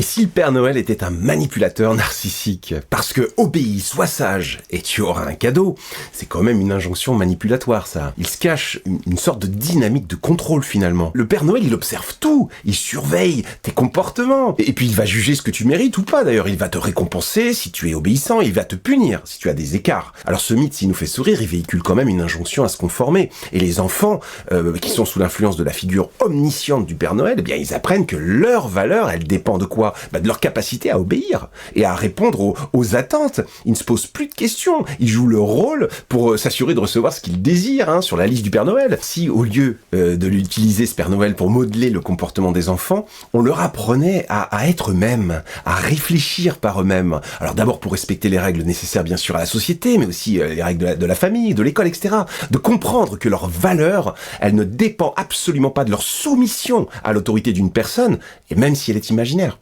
si le Père Noël était un manipulateur narcissique? Parce que obéis, sois sage, et tu auras un cadeau. C'est quand même une injonction manipulatoire, ça. Il se cache une sorte de dynamique de contrôle, finalement. Le Père Noël, il observe tout. Il surveille tes comportements. Et puis, il va juger ce que tu mérites ou pas, d'ailleurs. Il va te récompenser si tu es obéissant, il va te punir si tu as des écarts. Alors, ce mythe, s'il nous fait sourire, il véhicule quand même une injonction à se conformer. Et les enfants, qui sont sous l'influence de la figure omnisciente du Père Noël, eh bien, ils apprennent que leur valeur, elle dépend de quoi? De leur capacité à obéir et à répondre aux attentes. Ils ne se posent plus de questions. Ils jouent leur rôle pour s'assurer de recevoir ce qu'ils désirent, sur la liste du Père Noël. Si, au lieu de l'utiliser, ce Père Noël, pour modeler le comportement des enfants, on leur apprenait à être eux-mêmes, à réfléchir par eux-mêmes. Alors d'abord pour respecter les règles nécessaires, bien sûr, à la société, mais aussi les règles de la famille, de l'école, etc. De comprendre que leur valeur, elle ne dépend absolument pas de leur soumission à l'autorité d'une personne, et même si elle est imaginaire.